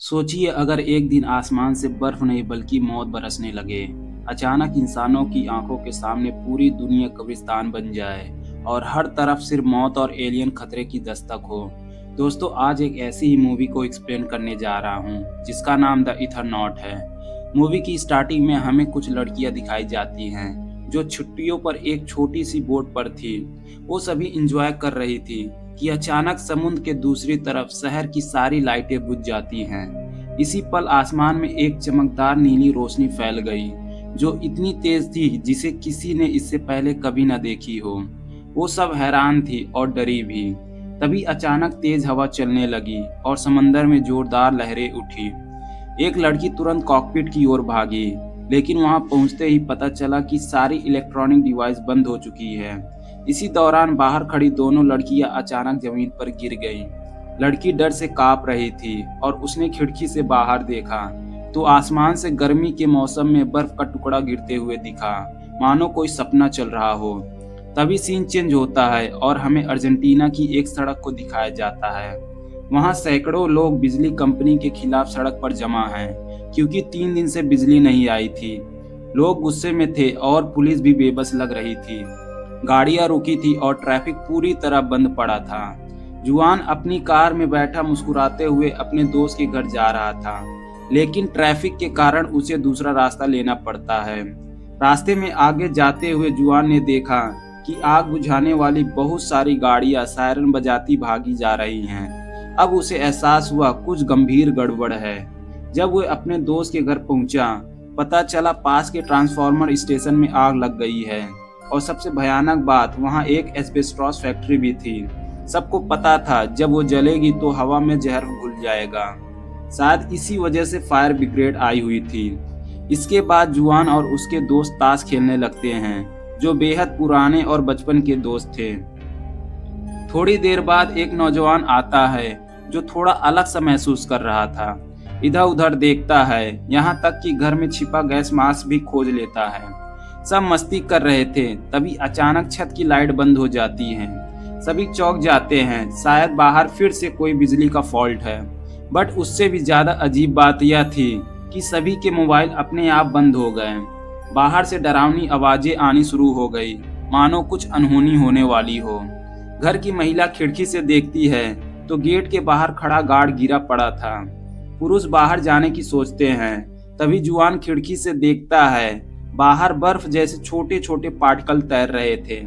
सोचिए अगर एक दिन आसमान से बर्फ नहीं बल्कि मौत बरसने लगे। अचानक इंसानों की आंखों के सामने पूरी दुनिया कब्रिस्तान बन जाए और हर तरफ सिर्फ मौत और एलियन खतरे की दस्तक हो। दोस्तों, आज एक ऐसी ही मूवी को एक्सप्लेन करने जा रहा हूँ जिसका नाम द इथरनॉट है। मूवी की स्टार्टिंग में हमें कुछ लड़कियां दिखाई जाती हैं जो छुट्टियों पर एक छोटी सी बोट पर थी। वो सभी इंजॉय कर रही थी कि अचानक समुद्र के दूसरी तरफ शहर की सारी लाइटें बुझ जाती हैं। इसी पल आसमान में एक चमकदार नीली रोशनी फैल गई जो इतनी तेज थी जिसे किसी ने इससे पहले कभी न देखी हो। वो सब हैरान थी और डरी भी। तभी अचानक तेज हवा चलने लगी और समंदर में जोरदार लहरें उठी। एक लड़की तुरंत कॉकपिट की ओर भागी, लेकिन वहां पहुंचते ही पता चला कि सारी इलेक्ट्रॉनिक डिवाइस बंद हो चुकी है। इसी दौरान बाहर खड़ी दोनों लड़कियां अचानक जमीन पर गिर गईं। लड़की डर से कांप रही थी और उसने खिड़की से बाहर देखा तो आसमान से गर्मी के मौसम में बर्फ का टुकड़ा गिरते हुए दिखा, मानो कोई सपना चल रहा हो। तभी सीन चेंज होता है और हमें अर्जेंटीना की एक सड़क को दिखाया जाता है। वहां सैकड़ों लोग बिजली कंपनी के खिलाफ सड़क पर जमा हैं क्योंकि 3 दिन से बिजली नहीं आई थी। लोग गुस्से में थे और पुलिस भी बेबस लग रही थी। गाड़ियां रुकी थी और ट्रैफिक पूरी तरह बंद पड़ा था। जुआन अपनी कार में बैठा मुस्कुराते हुए अपने दोस्त के घर जा रहा था, लेकिन ट्रैफिक के कारण उसे दूसरा रास्ता लेना पड़ता है। रास्ते में आगे जाते हुए जुआन ने देखा कि आग बुझाने वाली बहुत सारी गाड़ियां सायरन बजाती भागी जा रही हैं। अब उसे एहसास हुआ कुछ गंभीर गड़बड़ है। जब वह अपने दोस्त के घर पहुंचा, पता चला पास के ट्रांसफार्मर स्टेशन में आग लग गई है और सबसे भयानक बात, वहां एक एस्बेस्टॉस फैक्ट्री भी थी। सबको पता था जब वो जलेगी तो हवा में जहर घुल जाएगा। शायद इसी वजह से फायर ब्रिगेड आई हुई थी। इसके बाद जुआन और उसके दोस्त ताश खेलने लगते हैं, जो बेहद पुराने और बचपन के दोस्त थे। थोड़ी देर बाद एक नौजवान आता है जो थोड़ा अलग सा महसूस कर रहा था। इधर उधर देखता है, यहाँ तक कि घर में छिपा गैस मास्क भी खोज लेता है। सब मस्ती कर रहे थे, तभी अचानक छत की लाइट बंद हो जाती है। सभी चौंक जाते हैं, शायद बाहर फिर से कोई बिजली का फॉल्ट है। बट उससे भी ज्यादा अजीब बात यह थी कि सभी के मोबाइल अपने आप बंद हो गए। बाहर से डरावनी आवाजें आनी शुरू हो गई, मानो कुछ अनहोनी होने वाली हो। घर की महिला खिड़की से देखती है तो गेट के बाहर खड़ा गार्ड गिरा पड़ा था। पुरुष बाहर जाने की सोचते हैं, तभी जुआन खिड़की से देखता है बाहर बर्फ जैसे छोटे छोटे पार्टिकल तैर रहे थे।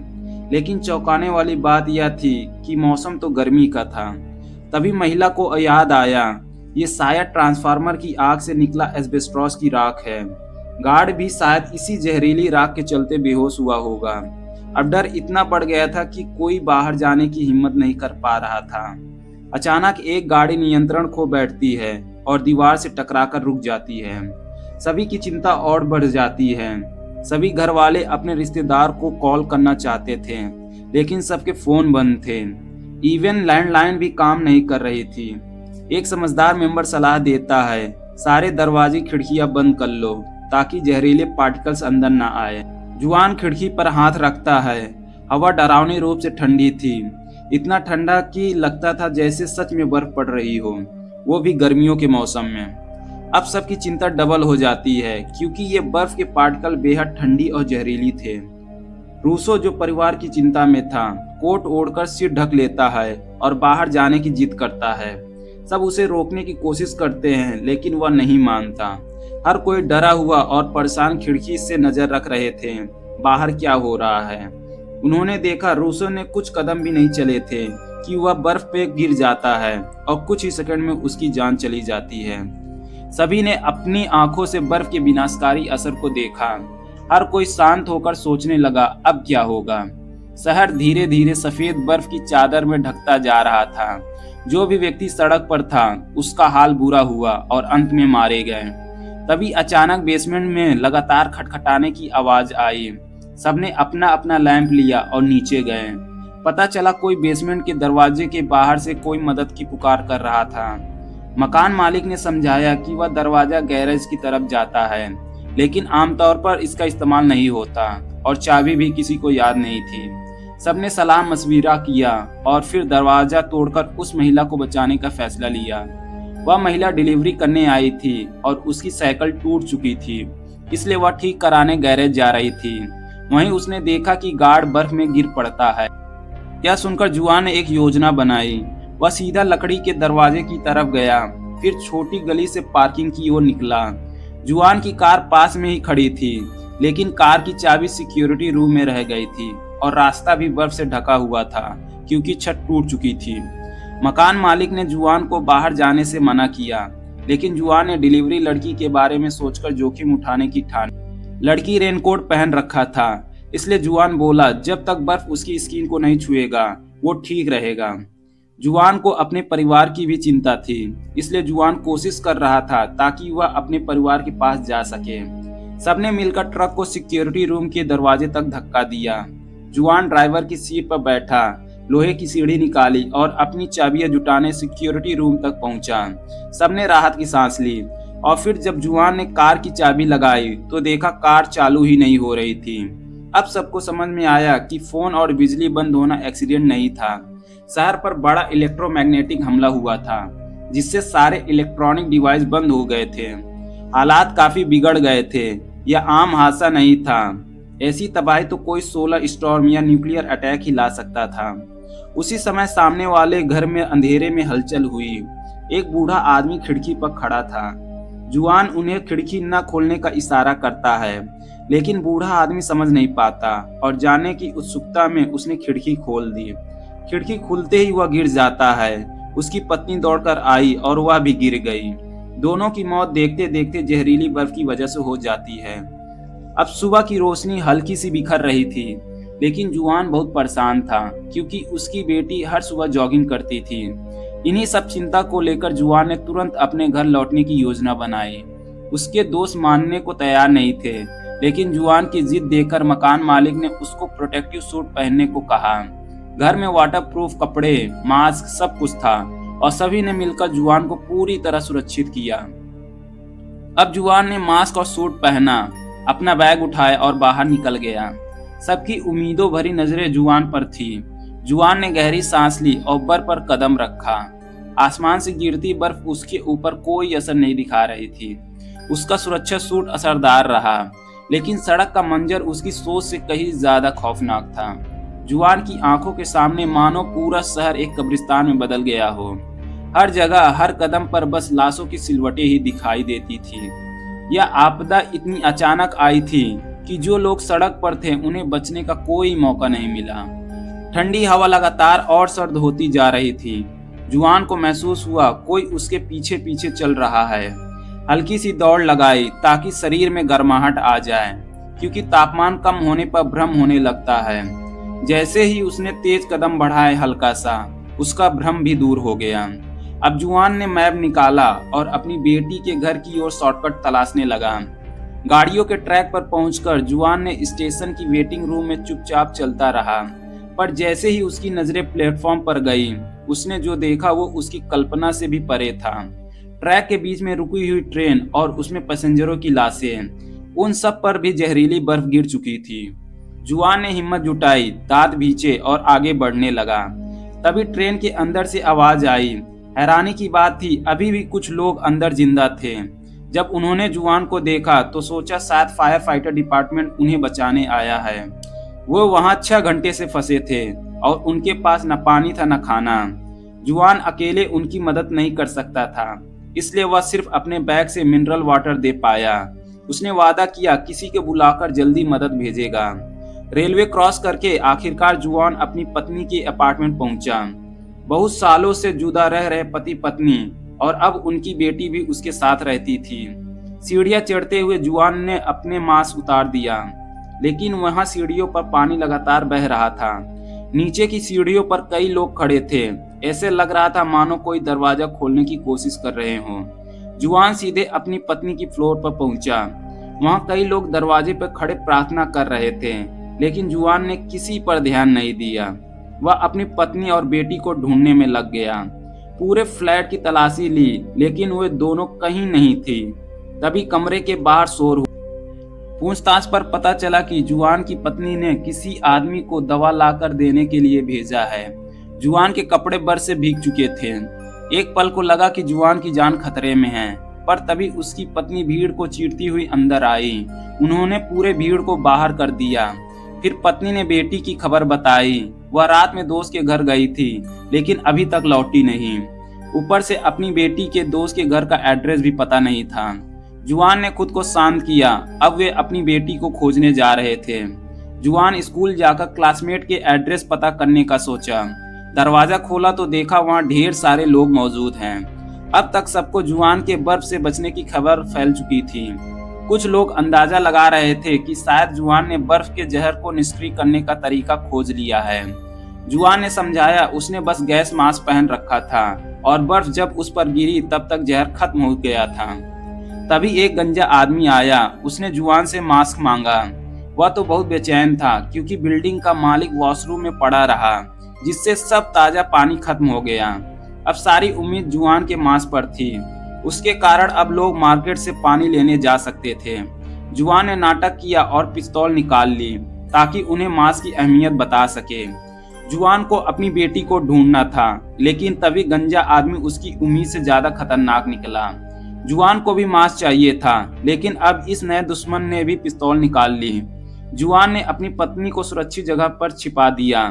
लेकिन चौंकाने वाली बात यह थी कि मौसम तो गर्मी का था। तभी महिला को याद आया, ये शायद ट्रांसफार्मर की आग से निकला एस्बेस्टॉस की राख है। गार्ड भी शायद इसी जहरीली राख के चलते बेहोश हुआ होगा। अब डर इतना बढ़ गया था कि कोई बाहर जाने की हिम्मत नहीं कर पा रहा था। अचानक एक गाड़ी नियंत्रण खो बैठती है और दीवार से टकराकर रुक जाती है। सभी की चिंता और बढ़ जाती है। सभी घर वाले अपने रिश्तेदार को कॉल करना चाहते थे, लेकिन सबके फोन बंद थे। इवन लैंडलाइन भी काम नहीं कर रही थी। एक समझदार मेंबर सलाह देता है, सारे दरवाजे खिड़कियां बंद कर लो ताकि जहरीले पार्टिकल्स अंदर ना आए। जुआन खिड़की पर हाथ रखता है। हवा डरावनी रूप से ठंडी थी, इतना ठंडा कि लगता था जैसे सच में बर्फ पड़ रही हो, वो भी गर्मियों के मौसम में। अब सबकी चिंता डबल हो जाती है क्योंकि ये बर्फ के पार्टिकल बेहद ठंडी और जहरीली थे। रूसो, जो परिवार की चिंता में था, कोट ओढ़कर सिर ढक लेता है और बाहर जाने की जिद करता है। सब उसे रोकने की कोशिश करते हैं, लेकिन वह नहीं मानता। हर कोई डरा हुआ और परेशान खिड़की से नजर रख रहे थे, बाहर क्या हो रहा है। उन्होंने देखा रूसो ने कुछ कदम भी नहीं चले थे कि वह बर्फ पे गिर जाता है और कुछ ही सेकंड में उसकी जान चली जाती है। सभी ने अपनी आंखों से बर्फ के विनाशकारी असर को देखा। हर कोई शांत होकर सोचने लगा, अब क्या होगा। शहर धीरे धीरे सफेद बर्फ की चादर में ढकता जा रहा था। जो भी व्यक्ति सड़क पर था उसका हाल बुरा हुआ और अंत में मारे गए। तभी अचानक बेसमेंट में लगातार खटखटाने की आवाज आई। सबने अपना अपना लैंप लिया और नीचे गए। पता चला कोई बेसमेंट के दरवाजे के बाहर से कोई मदद की पुकार कर रहा था। मकान मालिक ने समझाया कि वह दरवाजा गैरेज की तरफ जाता है, लेकिन आमतौर पर इसका इस्तेमाल नहीं होता और चाबी भी किसी को याद नहीं थी। सबने सलाह मशविरा किया और फिर दरवाजा तोड़कर उस महिला को बचाने का फैसला लिया। वह महिला डिलीवरी करने आई थी और उसकी साइकिल टूट चुकी थी, इसलिए वह ठीक कराने गैरेज जा रही थी। वहीं उसने देखा कि गार्ड बर्फ में गिर पड़ता है। यह सुनकर जुआन ने एक योजना बनाई। वह सीधा लकड़ी के दरवाजे की तरफ गया, फिर छोटी गली से पार्किंग की ओर निकला। जुआन की कार पास में ही खड़ी थी, लेकिन कार की चाबी सिक्योरिटी रूम में रह गई थी और रास्ता भी बर्फ से ढका हुआ था क्योंकि छत टूट चुकी थी। मकान मालिक ने जुआन को बाहर जाने से मना किया, लेकिन जुआन ने डिलीवरी लड़की के बारे में सोचकर जोखिम उठाने की ठानी। लड़की रेनकोट पहन रखा था, इसलिए जुआन बोला जब तक बर्फ उसकी स्किन को नहीं छुएगा वो ठीक रहेगा। जुआन को अपने परिवार की भी चिंता थी, इसलिए जुआन कोशिश कर रहा था ताकि वह अपने परिवार के पास जा सके। सबने मिलकर ट्रक को सिक्योरिटी रूम के दरवाजे तक धक्का दिया। जुआन ड्राइवर की सीट पर बैठा, लोहे की सीढ़ी निकाली और अपनी चाबियां जुटाने सिक्योरिटी रूम तक पहुंचा। सबने राहत की सांस ली और फिर जब जुआन ने कार की चाबी लगाई तो देखा कार चालू ही नहीं हो रही थी। अब सबको समझ में आया कि फोन और बिजली बंद होना एक्सीडेंट नहीं था। शहर पर बड़ा इलेक्ट्रोमैग्नेटिक हमला हुआ था, जिससे सारे इलेक्ट्रॉनिक डिवाइस बंद हो गए थे। हालात काफी बिगड़ गए थे। यह आम हादसा नहीं था। ऐसी तबाही तो कोई सोलर स्टॉर्म या न्यूक्लियर अटैक ही ला सकता था। उसी समय सामने वाले घर में अंधेरे में हलचल हुई। एक बूढ़ा आदमी खिड़की पर खड़ा था। जुआन उन्हें खिड़की न खोलने का इशारा करता है, लेकिन बूढ़ा आदमी समझ नहीं पाता और जानने की उत्सुकता में उसने खिड़की खोल दी। खिड़की खुलते ही वह गिर जाता है। उसकी पत्नी दौड़कर आई और वह भी गिर गई। दोनों की मौत देखते देखते जहरीली बर्फ की वजह से हो जाती है। अब सुबह की रोशनी हल्की सी बिखर रही थी, लेकिन जुआन बहुत परेशान था क्योंकि उसकी बेटी हर सुबह जॉगिंग करती थी। इन्हीं सब चिंता को लेकर जुआन ने तुरंत अपने घर लौटने की योजना बनाई। उसके दोस्त मानने को तैयार नहीं थे, लेकिन जुआन की जिद देखकर मकान मालिक ने उसको प्रोटेक्टिव सूट पहनने को कहा। घर में वाटरप्रूफ कपड़े, मास्क सब कुछ था और सभी ने मिलकर जुआन को पूरी तरह सुरक्षित किया। अब जुआन ने मास्क और सूट पहना, अपना बैग उठाया और बाहर निकल गया। सबकी उम्मीदों भरी नजरें जुआन पर थी। जुआन ने गहरी सांस ली और बर्फ पर कदम रखा। आसमान से गिरती बर्फ उसके ऊपर कोई असर नहीं दिखा रही थी। उसका सुरक्षा सूट असरदार रहा, लेकिन सड़क का मंजर उसकी सोच से कहीं ज्यादा खौफनाक था। जुआन की आंखों के सामने मानो पूरा शहर एक कब्रिस्तान में बदल गया हो। हर जगह हर कदम पर बस लाशों की सिलवटें ही दिखाई देती थी। यह आपदा इतनी अचानक आई थी कि जो लोग सड़क पर थे उन्हें बचने का कोई मौका नहीं मिला। ठंडी हवा लगातार और सर्द होती जा रही थी। जुआन को महसूस हुआ कोई उसके पीछे पीछे चल रहा है। हल्की सी दौड़ लगाई ताकि शरीर में गर्माहट आ जाए, क्योंकि तापमान कम होने पर भ्रम होने लगता है। जैसे ही उसने तेज कदम बढ़ाए हल्का सा, उसका भ्रम भी दूर हो गया। अब जुआन ने मैप निकाला और अपनी बेटी के घर की ओर शॉर्टकट तलाशने लगा। गाड़ियों के ट्रैक पर पहुंचकर जुआन ने स्टेशन की वेटिंग रूम में चुपचाप चलता रहा, पर जैसे ही उसकी नजरें प्लेटफॉर्म पर गई, उसने जो देखा वो उसकी कल्पना से भी परे था। ट्रैक के बीच में रुकी हुई ट्रेन और उसमें पैसेंजरों की लाशें, उन सब पर भी जहरीली बर्फ गिर चुकी थी। जुआन ने हिम्मत जुटाई, दांत भींचे और आगे बढ़ने लगा। तभी ट्रेन के अंदर से आवाज आई। हैरानी की बात थी, अभी भी कुछ लोग अंदर जिंदा थे। जब उन्होंने जुआन को देखा तो सोचा शायद फायर फाइटर डिपार्टमेंट उन्हें बचाने आया है। वो वहां 6 घंटे से फंसे थे और उनके पास न पानी था न खाना। जुआन अकेले उनकी मदद नहीं कर सकता था, इसलिए वह सिर्फ अपने बैग से मिनरल वाटर दे पाया। उसने वादा किया किसी को बुलाकर जल्दी मदद भेजेगा। रेलवे क्रॉस करके आखिरकार जुआन अपनी पत्नी के अपार्टमेंट पहुंचा। बहुत सालों से जुदा रह रहे पति पत्नी और अब उनकी बेटी भी उसके साथ रहती थी। सीढ़ियां चढ़ते हुए जुआन ने अपने मास्क उतार दिया, लेकिन वहां सीढ़ियों पर पानी लगातार बह रहा था। नीचे की सीढ़ियों पर कई लोग खड़े थे। ऐसे लग रहा था मानो कोई दरवाजा खोलने की कोशिश कर रहे हों। जुआन सीधे अपनी पत्नी की फ्लोर पर पहुंचा। वहां कई लोग दरवाजे पर खड़े प्रार्थना कर रहे थे, लेकिन जुआन ने किसी पर ध्यान नहीं दिया। वह अपनी पत्नी और बेटी को ढूंढने में लग गया। पूरे फ्लैट की तलाशी ली, लेकिन वे दोनों कहीं नहीं थी। तभी कमरे के बाहर शोर हुआ। पूछताछ पर पता चला कि जुआन की पत्नी ने किसी आदमी को दवा लाकर देने के लिए भेजा है। जुआन के कपड़े बर्फ से भीग चुके थे, एक पल को लगा कि जुआन की जान खतरे में है, पर तभी उसकी पत्नी भीड़ को चीरती हुई अंदर आई। उन्होंने पूरे भीड़ को बाहर कर दिया। फिर पत्नी ने बेटी की खबर बताई। वह रात में दोस्त के घर गई थी, लेकिन अभी तक लौटी नहीं। ऊपर से अपनी बेटी के दोस्त के घर का एड्रेस भी पता नहीं था। जुआन ने खुद को शांत किया। अब वे अपनी बेटी को खोजने जा रहे थे। जुआन स्कूल जाकर क्लासमेट के एड्रेस पता करने का सोचा। दरवाजा खोला तो देखा वहां ढेर सारे लोग मौजूद हैं। अब तक सबको जुआन के बर्फ से बचने की खबर फैल चुकी थी। कुछ लोग अंदाजा लगा रहे थे कि शायद जुआन ने बर्फ के जहर को निष्क्रिय करने का तरीका खोज लिया है। जुआन ने समझाया उसने बस गैस मास्क पहन रखा था और बर्फ जब उस पर गिरी तब तक जहर खत्म हो गया था। तभी एक गंजा आदमी आया। उसने जुआन से मास्क मांगा। वह तो बहुत बेचैन था क्योंकि बिल्डिंग का मालिक वॉशरूम में पड़ा रहा, जिससे सब ताजा पानी खत्म हो गया। अब सारी उम्मीद जुआन के मास्क पर थी। उसके कारण अब लोग मार्केट से पानी लेने जा सकते थे। जुआन ने नाटक किया और पिस्तौल निकाल ली ताकि उन्हें मास्क की अहमियत बता सके। जुआन को अपनी बेटी को ढूंढना था, लेकिन तभी गंजा आदमी उसकी उम्मीद से ज्यादा खतरनाक निकला। जुआन को भी मास्क चाहिए था, लेकिन अब इस नए दुश्मन ने भी पिस्तौल निकाल ली। जुआन ने अपनी पत्नी को सुरक्षित जगह पर छिपा दिया।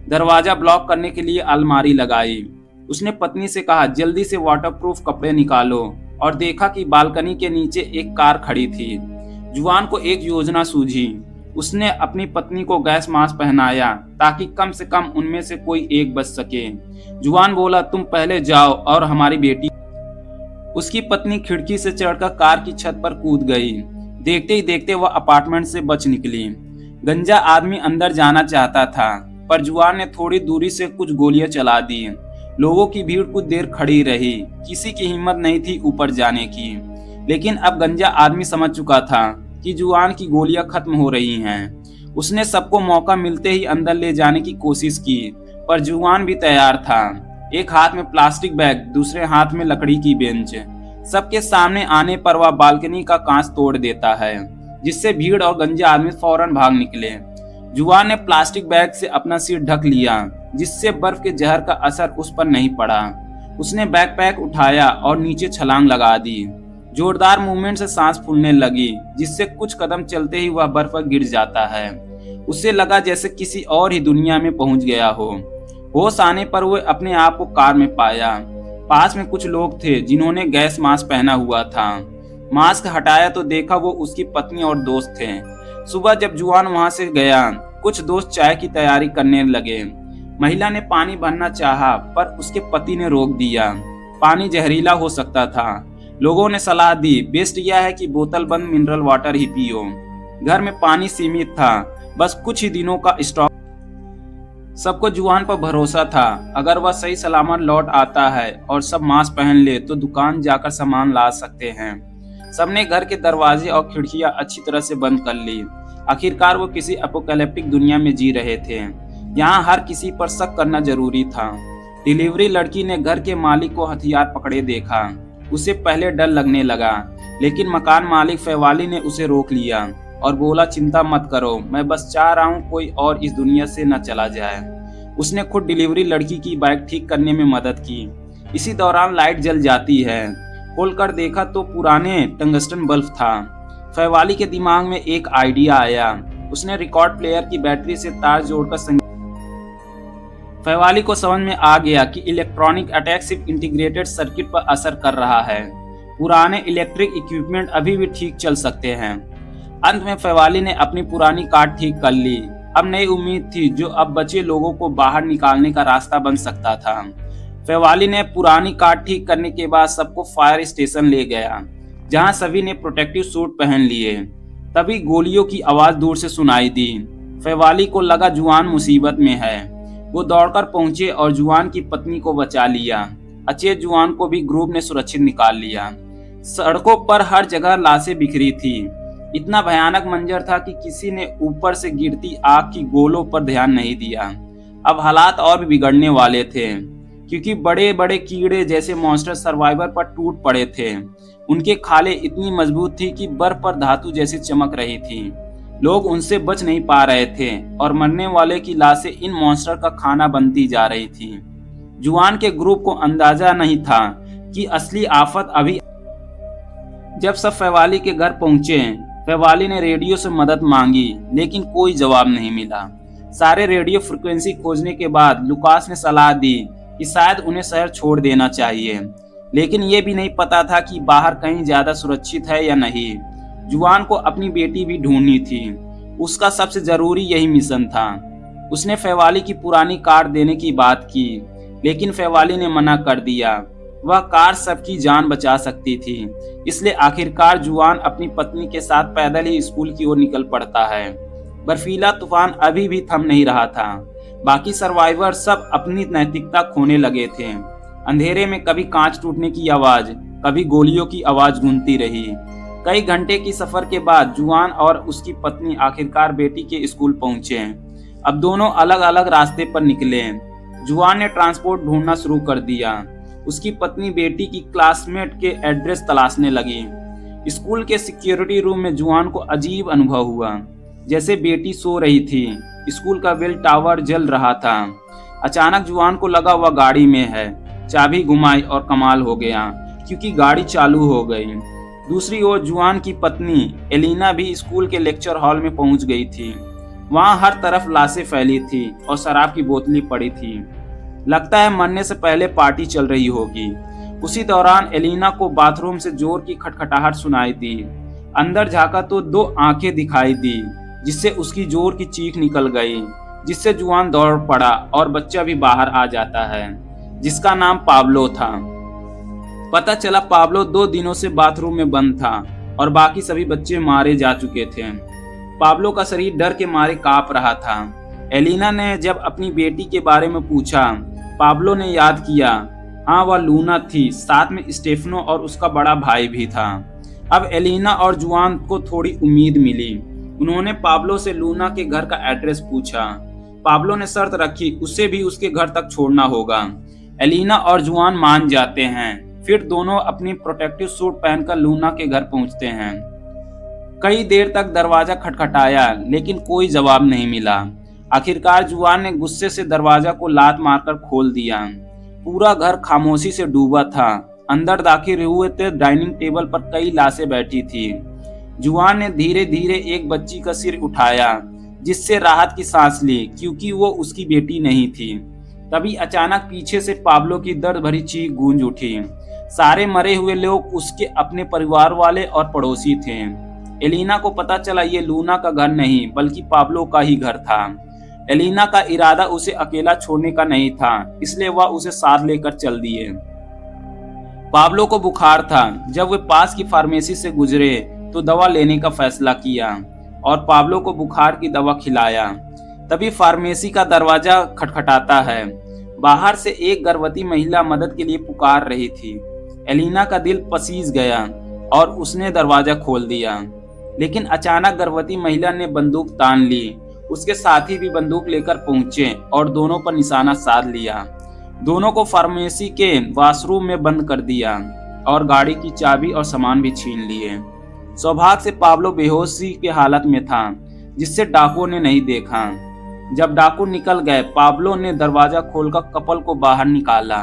दरवाजा ब्लॉक करने के लिए अलमारी लगाई। उसने पत्नी से कहा, जल्दी से वाटरप्रूफ कपड़े निकालो, और देखा कि बालकनी के नीचे एक कार खड़ी थी। जुआन को एक योजना सूझी। उसने अपनी पत्नी को गैस मास्क पहनाया ताकि कम से कम उनमें से कोई एक बच सके। जुआन बोला, तुम पहले जाओ और हमारी बेटी। उसकी पत्नी खिड़की से चढ़कर कार की छत पर कूद गई। देखते ही देखते वह अपार्टमेंट से बच निकली। गंजा आदमी अंदर जाना चाहता था, पर जुआन ने थोड़ी दूरी से कुछ गोलियां चला दी। लोगों की भीड़ कुछ देर खड़ी रही। किसी की हिम्मत नहीं थी ऊपर जाने की। लेकिन अब गंजा आदमी समझ चुका था कि जुआन की गोलियां खत्म हो रही हैं। उसने सबको मौका मिलते ही अंदर ले जाने की कोशिश की, पर जुआन भी तैयार था। एक हाथ में प्लास्टिक बैग, दूसरे हाथ में लकड़ी की बेंच। सबके सामने आने पर वह बालकनी का कांच तोड़ देता है, जिससे भीड़ और गंजा आदमी फौरन भाग निकले। जुआन ने प्लास्टिक बैग से अपना सिर ढक लिया, जिससे बर्फ के जहर का असर उस पर नहीं पड़ा। उसने बैकपैक उठाया और नीचे छलांग लगा दी। जोरदार मूवमेंट से सांस फूलने लगी, जिससे कुछ कदम चलते ही वह बर्फ पर गिर जाता है। उसे लगा जैसे किसी और ही दुनिया में पहुंच गया हो। होश आने पर वह अपने आप को कार में पाया। पास में कुछ लोग थे जिन्होंने गैस मास्क पहना हुआ था। मास्क हटाया तो देखा वो उसकी पत्नी और दोस्त थे। सुबह जब जुआन वहां से गया, कुछ दोस्त चाय की तैयारी करने लगे। महिला ने पानी भरना चाहा, पर उसके पति ने रोक दिया। पानी जहरीला हो सकता था। लोगों ने सलाह दी, बेस्ट यह है कि बोतल बंद मिनरल वाटर ही पियो। घर में पानी सीमित था, बस कुछ ही दिनों का स्टॉक। सबको जुआन पर भरोसा था। अगर वह सही सलामत लौट आता है और सब मास्क पहन ले तो दुकान जाकर सामान ला सकते हैं। सबने घर के दरवाजे और खिड़कियां अच्छी तरह से बंद कर ली। आखिरकार वो किसी अपोकैलिप्टिक दुनिया में जी रहे थे। यहाँ हर किसी पर शक करना जरूरी था। डिलीवरी लड़की ने घर के मालिक को हथियार पकड़े देखा। उसे पहले डर लगने लगा, लेकिन मकान मालिक फैवाली ने उसे रोक लिया और बोला, चिंता मत करो, मैं बस चाह रहा हूँ कोई और इस दुनिया से न चला जाए। उसने खुद डिलीवरी लड़की की बाइक ठीक करने में मदद की। इसी दौरान लाइट जल जाती है। खोलकर देखा तो पुराने टंगस्टन बल्ब था। फैवाली के दिमाग में एक आइडिया आया। उसने रिकॉर्ड प्लेयर की बैटरी से तार जोड़कर संगीत। फैवाली को समझ में आ गया कि इलेक्ट्रॉनिक अटैक सिर्फ इंटीग्रेटेड सर्किट पर असर कर रहा है। पुराने इलेक्ट्रिक इक्विपमेंट अभी भी ठीक चल सकते हैं। अंत में फैवाली ने अपनी पुरानी कार ठीक कर ली। अब नई उम्मीद थी जो अब बचे लोगों को बाहर निकालने का रास्ता बन सकता था। फैवाली ने पुरानी कार ठीक करने के बाद सबको फायर स्टेशन ले गया, जहां सभी ने प्रोटेक्टिव सूट पहन लिए। तभी गोलियों की आवाज दूर से सुनाई दी। फैवाली को लगा जुआन मुसीबत में है। वो दौड़कर पहुंचे और जुआन की पत्नी को बचा लिया। अचेत जुआन को भी ग्रुप ने सुरक्षित निकाल लिया। सड़कों पर हर जगह लाशें बिखरी थी। इतना भयानक मंजर था कि किसी ने ऊपर से गिरती आग की गोलों पर ध्यान नहीं दिया। अब हालात और भी बिगड़ने वाले थे, क्योंकि बड़े बड़े कीड़े जैसे मॉन्स्टर सर्वाइवर पर टूट पड़े थे। उनके खाले इतनी मजबूत थी कि बर्फ पर धातु जैसी चमक रही थी। लोग उनसे बच नहीं पा रहे थे और मरने वाले की लाशें इन मॉन्स्टर का खाना बनती जा रही थी। जुआन के ग्रुप को अंदाजा नहीं था कि असली आफत अभी। जब सब फैवाली के घर पहुंचे, फैवाली ने रेडियो से मदद मांगी, लेकिन कोई जवाब नहीं मिला। सारे रेडियो फ्रिक्वेंसी खोजने के बाद लुकास ने सलाह दी कि शायद उन्हें शहर छोड़ देना चाहिए, लेकिन ये भी नहीं पता था कि बाहर कहीं ज्यादा सुरक्षित है या नहीं। जुआन को अपनी बेटी भी ढूंढनी थी, उसका सबसे जरूरी यही मिशन था। उसने फैवाली की पुरानी कार देने की बात की, लेकिन फैवाली ने मना कर दिया। वह कार सबकी जान बचा सकती थी, इसलिए आखिरकार जुआन अपनी पत्नी के साथ पैदल ही स्कूल की ओर निकल पड़ता है। बर्फीला तूफान अभी भी थम नहीं रहा था। बाकी सर्वाइवर सब अपनी नैतिकता खोने लगे थे। अंधेरे में कभी कांच टूटने की आवाज, कभी गोलियों की आवाज गूंजती रही। कई घंटे की सफर के बाद जुआन और उसकी पत्नी आखिरकार बेटी के स्कूल पहुंचे। अब दोनों अलग अलग रास्ते पर निकले। जुआन ने ट्रांसपोर्ट ढूंढना शुरू कर दिया। उसकी पत्नी बेटी की क्लासमेट के एड्रेस तलाशने लगी। स्कूल के सिक्योरिटी रूम में जुआन को अजीब अनुभव हुआ, जैसे बेटी सो रही थी। स्कूल का बेल टावर जल रहा था। अचानक जुआन को लगा वह गाड़ी में है। चाबी घुमाई और कमाल हो गया, क्योंकि गाड़ी चालू हो गई। दूसरी ओर जुआन की पत्नी एलिना भी स्कूल के लेक्चर हॉल में पहुंच गई थी। वहां हर तरफ लाशें फैली थी और शराब की बोतलें पड़ी थी। लगता है मरने से पहले पार्टी चल रही होगी। उसी दौरान एलिना को बाथरूम से जोर की खटखटाहट सुनाई दी। अंदर झांका तो दो आंखें दिखाई दी, जिससे उसकी जोर की चीख निकल गई, जिससे जुआन दौड़ पड़ा और बच्चा भी बाहर आ जाता है, जिसका नाम पाब्लो था। पता चला पाब्लो 2 दिनों से बाथरूम में बंद था और बाकी सभी बच्चे मारे जा चुके थे। पाब्लो का शरीर डर के मारे कांप रहा था। एलिना ने जब अपनी बेटी के बारे में पूछा, पाब्लो ने याद किया, हाँ वह लूना थी, साथ में स्टेफनो और उसका बड़ा भाई भी था। अब एलिना और जुआन को थोड़ी उम्मीद मिली। उन्होंने पाब्लो से लूना के घर का एड्रेस पूछा। पाब्लो ने शर्त रखी, उसे भी उसके घर तक छोड़ना होगा। एलिना और जुआन मान जाते हैं। फिर दोनों अपनी प्रोटेक्टिव सूट पहनकर लूना के घर पहुंचते हैं। कई देर तक दरवाजा खटखटाया, लेकिन कोई जवाब नहीं मिला। आखिरकार जुआन ने गुस्से से दरवाजा को लात मारकर खोल दिया। पूरा घर खामोशी से डूबा था। अंदर दाखिल हुए थे। डाइनिंग टेबल पर कई लाशें बैठी थी। जुआन ने धीरे धीरे एक बच्ची का सिर उठाया, जिससे राहत की सांस ली, क्योंकि वो उसकी बेटी नहीं थी। तभी अचानक पीछे से पाब्लो की दर्द भरी चीख गूंज उठी। सारे मरे हुए लोग उसके अपने परिवार वाले और पड़ोसी थे। एलिना को पता चला ये लूना का घर नहीं, बल्कि पाब्लो का ही घर था। एलिना का इरादा उसे अकेला छोड़ने का नहीं था, इसलिए वह उसे साथ लेकर चल दिए। पाब्लो को बुखार था। जब वे पास की फार्मेसी से गुजरे तो दवा लेने का फैसला किया और पाब्लो को बुखार की दवा खिलाया। तभी फार्मेसी का दरवाजा खटखटाता है। बाहर से एक गर्भवती महिला मदद के लिए पुकार रही थी। एलिना का दिल पसीज गया और उसने दरवाजा खोल दिया, लेकिन अचानक गर्भवती महिला ने बंदूक तान ली। उसके साथी भी बंदूक लेकर पहुंचे और दोनों पर निशाना साध लिया। दोनों को फार्मेसी के वॉशरूम में बंद कर दिया और गाड़ी की चाबी और सामान भी छीन लिए। सौभाग्य से पाब्लो बेहोशी की हालत में था, जिससे डाकुओं ने नहीं देखा। जब डाकू निकल गए, पाब्लो ने दरवाजा खोलकर कपल को बाहर निकाला।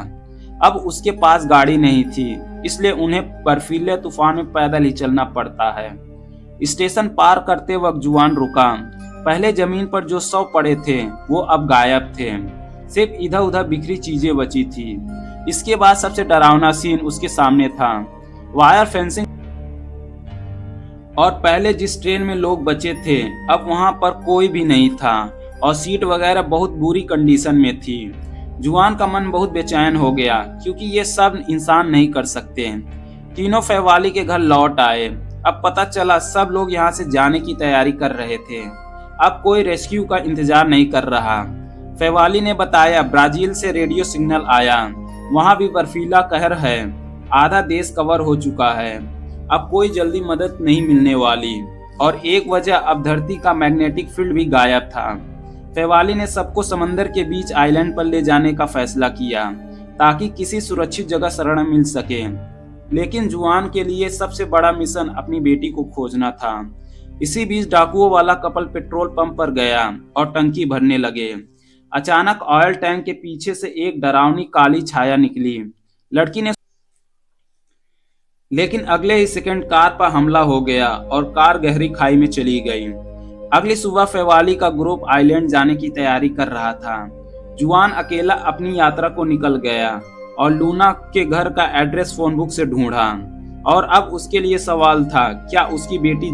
अब उसके पास गाड़ी नहीं थी, इसलिए उन्हें बर्फीले तूफान में पैदल ही चलना पड़ता है। स्टेशन पार करते वक्त जुआन रुका। पहले जमीन पर जो शव पड़े थे वो अब गायब थे। सिर्फ इधर उधर बिखरी चीजें बची थी। इसके बाद सबसे डरावना सीन उसके सामने था। वायर फेंसिंग और पहले जिस ट्रेन में लोग बचे थे, अब वहां पर कोई भी नहीं था और सीट वगैरह बहुत बुरी कंडीशन में थी। जुआन का मन बहुत बेचैन हो गया, क्योंकि ये सब इंसान नहीं कर सकते। तीनों फैवाली के घर लौट आए। अब पता चला सब लोग यहाँ से जाने की तैयारी कर रहे थे। अब कोई रेस्क्यू का इंतजार नहीं कर रहा। फैवाली ने बताया, ब्राजील से रेडियो सिग्नल आया, वहां भी बर्फीला कहर है। आधा देश कवर हो चुका है। अब कोई जल्दी मदद नहीं मिलने वाली। और एक वजह, अब धरती का मैग्नेटिक फील्ड भी गायब था। फैवाली ने सबको समंदर के बीच आइलैंड पर ले जाने का फैसला किया, ताकि किसी सुरक्षित जगह शरण मिल सके। लेकिन जुआन के लिए सबसे बड़ा मिशन अपनी बेटी को खोजना था। इसी बीच डाकुओं वाला कपल पेट्रोल पंप पर गया और टंकी भरने लगे। अचानक ऑयल टैंक के पीछे से एक डरावनी काली छाया निकली। लड़की ने लेकिन अगले ही सेकंड कार पर हमला हो गया और कार गहरी खाई में चली गई। अगली सुबह फेवाली का ग्रुप आइलैंड जाने की तैयारी कर रहा था। जुआन अकेला अपनी यात्रा को निकल गया और लूना के घर का एड्रेस फोन बुक से ढूंढा। और अब उसके लिए सवाल था, क्या उसकी बेटी